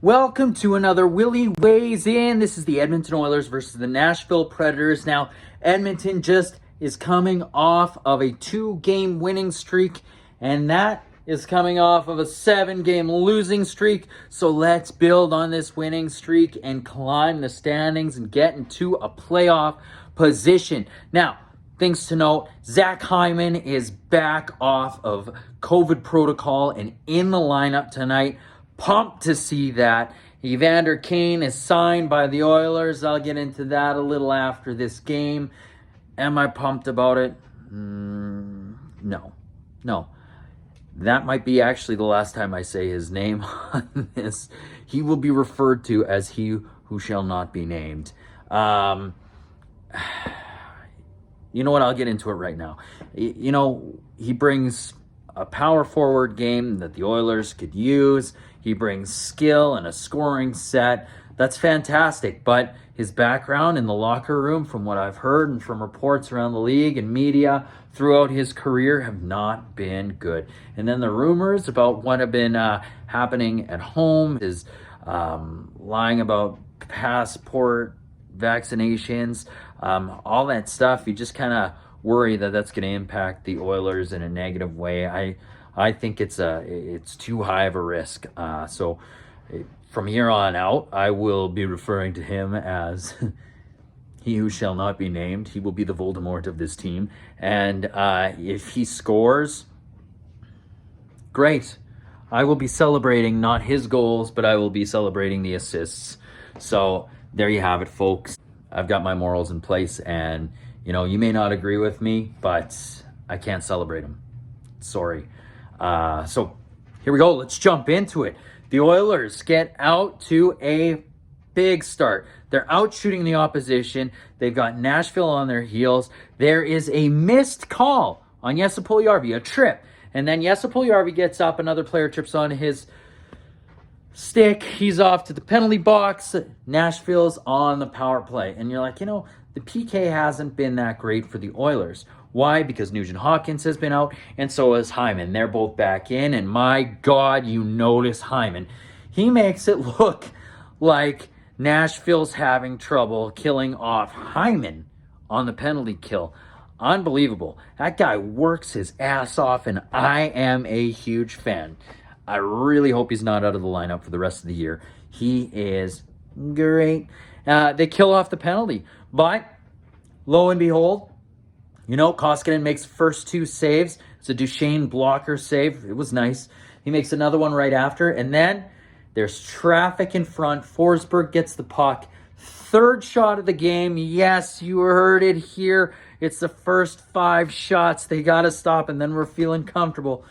Welcome to another Willy Weighs In. This is the Edmonton Oilers versus the Nashville Predators. Now, Edmonton just is coming off of a 2-game winning streak, and that is coming off of a 7-game losing streak. So let's build on this winning streak and climb the standings and get into a playoff position. Now, things to note, Zach Hyman is back off of COVID protocol and in the lineup tonight. Pumped to see that. Evander Kane is signed by the Oilers. I'll get into that a little after this game. Am I pumped about it? No. That might be actually the last time I say his name on this. He will be referred to as he who shall not be named. You know what? I'll get into it right now. He brings a power forward game that the Oilers could use. He brings skill and a scoring set. That's fantastic. But his background in the locker room, from what I've heard and from reports around the league and media throughout his career, have not been good. And then the rumors about what have been happening at home, his lying about passport vaccinations, all that stuff. You just kind of worry that that's going to impact the Oilers in a negative way. I think it's too high of a risk. So from here on out, I will be referring to him as he who shall not be named. He will be the Voldemort of this team. And if he scores, great. I will be celebrating not his goals, but I will be celebrating the assists. So there you have it, folks. I've got my morals in place, and you may not agree with me, but I can't celebrate them. Sorry. So here we go. Let's jump into it. The Oilers get out to a big start. They're out shooting the opposition. They've got Nashville on their heels. There is a missed call on Jesse Puljujarvi, a trip. And then Jesse Puljujarvi gets up. Another player trips on his stick. He's off to the penalty box. Nashville's on the power play. And you're like, the PK hasn't been that great for the Oilers. Why? Because Nugent Hopkins has been out, and so has Hyman. They're both back in, and my God, you notice Hyman. He makes it look like Nashville's having trouble killing off Hyman on the penalty kill. Unbelievable. That guy works his ass off, and I am a huge fan. I really hope he's not out of the lineup for the rest of the year. He is great. They kill off the penalty, but lo and behold, Koskinen makes the first 2 saves. It's a Duchesne blocker save. It was nice. He makes another one right after. And then there's traffic in front. Forsberg gets the puck. 3rd shot of the game. Yes, you heard it here. It's the first 5 shots. They got to stop, and then we're feeling comfortable.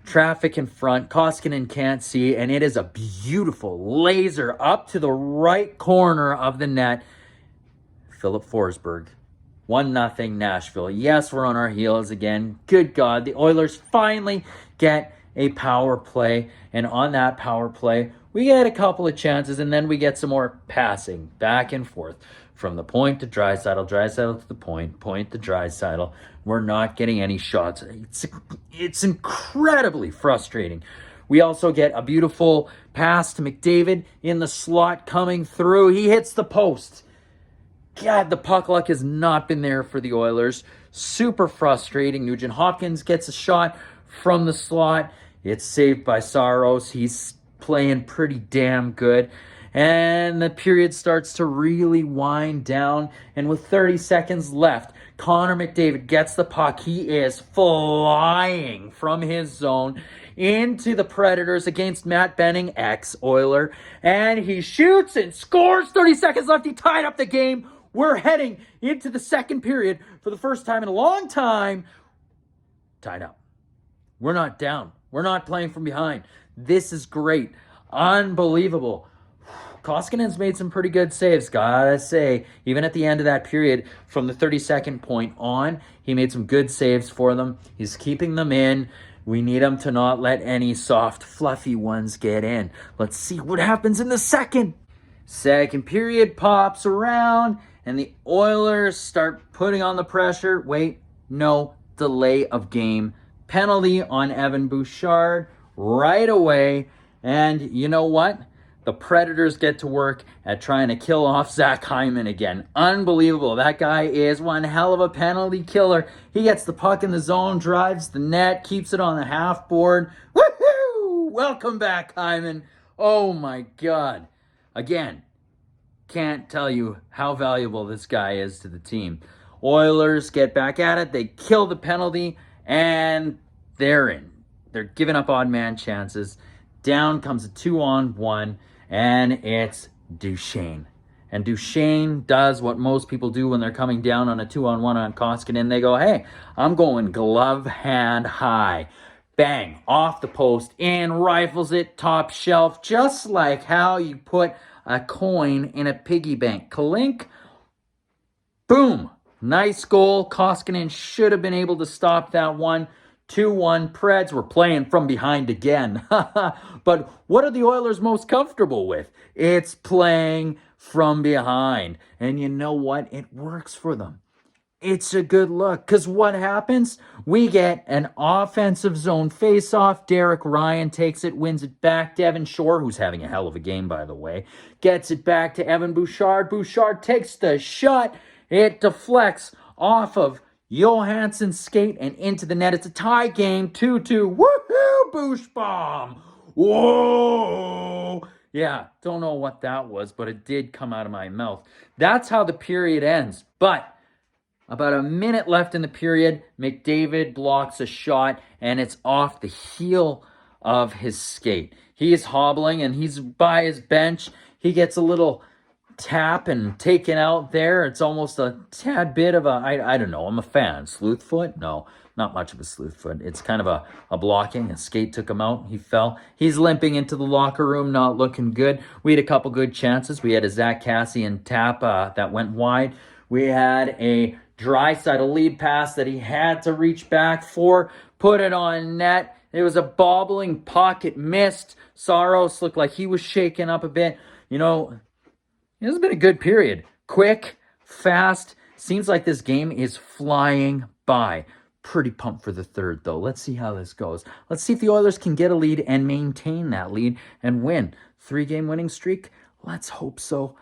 Traffic in front. Koskinen can't see, and it is a beautiful laser up to the right corner of the net. Philip Forsberg. 1-0 Nashville. Yes, we're on our heels again. Good God, the Oilers finally get a power play. And on that power play, we get a couple of chances, and then we get some more passing back and forth. From the point to Draisaitl, Draisaitl to the point to Draisaitl. We're not getting any shots. It's incredibly frustrating. We also get a beautiful pass to McDavid in the slot coming through. He hits the post. God, the puck luck has not been there for the Oilers. Super frustrating. Nugent Hopkins gets a shot from the slot. It's saved by Saros. He's playing pretty damn good. And the period starts to really wind down. And with 30 seconds left, Connor McDavid gets the puck. He is flying from his zone into the Predators against Matt Benning, ex-Oiler. And he shoots and scores. 30 seconds left. He tied up the game. We're heading into the second period for the first time in a long time. Tied up. We're not down. We're not playing from behind. This is great. Unbelievable. Koskinen's made some pretty good saves, gotta say. Even at the end of that period, from the 32nd point on, he made some good saves for them. He's keeping them in. We need him to not let any soft, fluffy ones get in. Let's see what happens in the second. Second period pops around, and the Oilers start putting on the pressure. Wait, no, delay of game. Penalty on Evan Bouchard right away. And you know what? the Predators get to work at trying to kill off Zach Hyman again. Unbelievable. That guy is one hell of a penalty killer. He gets the puck in the zone, drives the net, keeps it on the half board. Woohoo! Welcome back, Hyman. Oh my God. Again, can't tell you how valuable this guy is to the team. Oilers get back at it. They kill the penalty, and they're in. They're giving up odd man chances. Down comes a 2-on-1, and it's Duchene. And Duchene does what most people do when they're coming down on a 2-on-1 on Koskinen. They go, hey, I'm going glove hand high. Bang, off the post, in, rifles it, top shelf, just like how you put a coin in a piggy bank. Kalink, boom, nice goal. Koskinen should have been able to stop that one. 2-1 Preds. We're playing from behind again. But what are the Oilers most comfortable with? It's playing from behind. And you know what? It works for them. It's a good look, because what happens? We get an offensive zone face-off. Derek Ryan takes it, wins it back. Devin Shore, who's having a hell of a game, by the way, gets it back to Evan Bouchard. Bouchard takes the shot. It deflects off of Johansson's skate and into the net. It's a tie game, 2-2. Woohoo! Boosh bomb! Whoa! Yeah, don't know what that was, but it did come out of my mouth. That's how the period ends. But about a minute left in the period, McDavid blocks a shot, and it's off the heel of his skate. He is hobbling, and he's by his bench. He gets a little tap and taken out there. It's almost a tad bit of a, I don't know, I'm a fan. Sleuth foot? No, not much of a sleuth foot. It's kind of a blocking. A skate took him out. He fell. He's limping into the locker room, not looking good. We had a couple good chances. We had a Zach Kassian tap that went wide. We had a Draisaitl lead pass that he had to reach back for, put it on net. It was a bobbling puck. It missed. Saros looked like he was shaken up a bit. You know, it has been a good period. Quick, fast. Seems like this game is flying by. Pretty pumped for the third, though. Let's see how this goes. Let's see if the Oilers can get a lead and maintain that lead and win. 3-game winning streak? Let's hope so.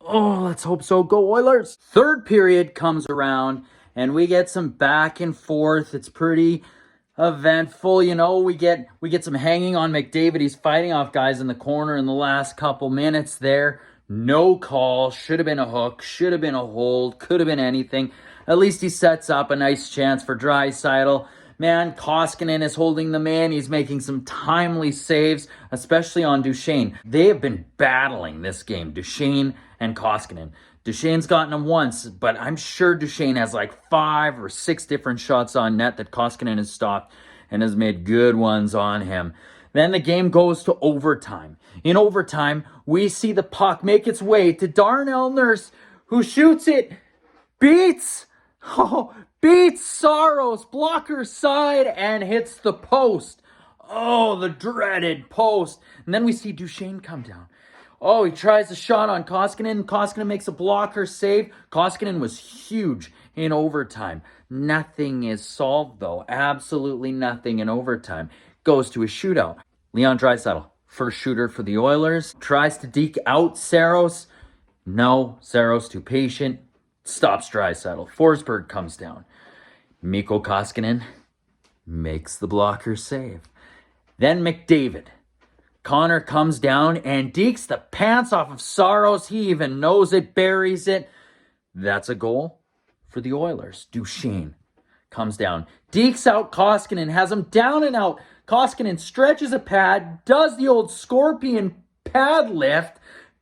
Oh, let's hope so. Go Oilers. Third period comes around, and we get some back and forth. It's pretty eventful. You know, we get some hanging on McDavid. He's fighting off guys in the corner in the last couple minutes there. No call. Should have been a hook. Should have been a hold. Could have been anything. At least he sets up a nice chance for Draisaitl. Man, Koskinen is holding the man. He's making some timely saves, especially on Duchene. They have been battling this game, Duchene and Koskinen. Duchene's gotten him once, but I'm sure Duchene has like 5 or 6 different shots on net that Koskinen has stopped and has made good ones on him. Then the game goes to overtime. In overtime, we see the puck make its way to Darnell Nurse, who shoots it, beats Saros, blocker side, and hits the post. Oh, the dreaded post. And then we see Duchene come down. Oh, he tries a shot on Koskinen. Koskinen makes a blocker save. Koskinen was huge in overtime. Nothing is solved, though. Absolutely nothing in overtime. Goes to a shootout. Leon Draisaitl, first shooter for the Oilers, tries to deke out Saros. No, Saros too patient. Stops Draisaitl. Forsberg comes down. Mikko Koskinen makes the blocker save. Then McDavid. Connor comes down and dekes the pants off of Saros. He even knows it, buries it. That's a goal for the Oilers. Duchene comes down, dekes out Koskinen, has him down and out. Koskinen stretches a pad, does the old scorpion pad lift,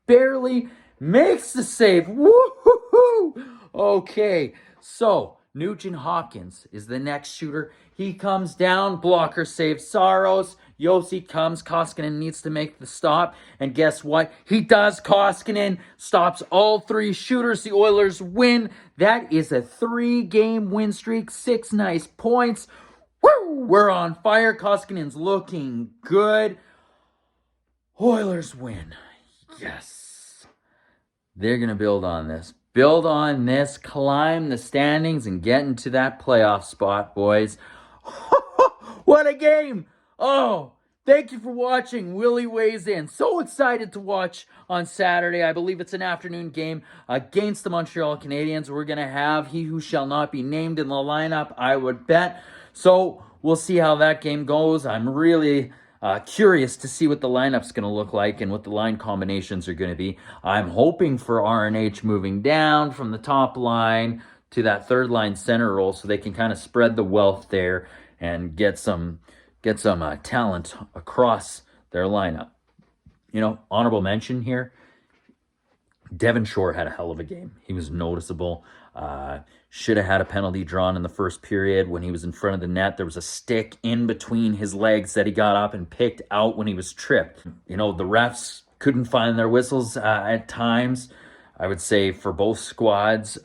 barely makes the save. Woo-hoo-hoo! Okay, so Nugent Hopkins is the next shooter. He comes down, blocker saves Saros. Yossi comes, Koskinen needs to make the stop. And guess what? He does. Koskinen stops all 3 shooters. The Oilers win. That is a 3-game win streak, 6 nice points. Woo! We're on fire. Koskinen's looking good. Oilers win. Yes. They're going to build on this. Build on this, climb the standings, and get into that playoff spot, boys. What a game! Oh, Thank you for watching. Willy weighs in. So excited to watch on Saturday. I believe it's an afternoon game against the Montreal Canadiens. We're going to have he who shall not be named in the lineup, I would bet. So we'll see how that game goes. I'm really curious to see what the lineup's going to look like and what the line combinations are going to be. I'm hoping for RNH moving down from the top line to that third line center role so they can kind of spread the wealth there and get some talent across their lineup. You know, honorable mention here, Devon Shore had a hell of a game. He was noticeable. Should have had a penalty drawn in the first period when he was in front of the net. There was a stick in between his legs that he got up and picked out when he was tripped. You know, the refs couldn't find their whistles at times. I would say for both squads, it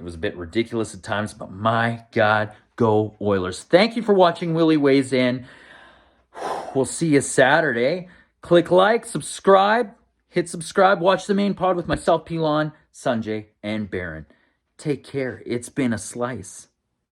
was a bit ridiculous at times, but my God, go Oilers. Thank you for watching Willy Weighs In. We'll see you Saturday. Click like, subscribe, hit subscribe, watch the main pod with myself, Pilon, Sanjay, and Baron. Take care. It's been a slice.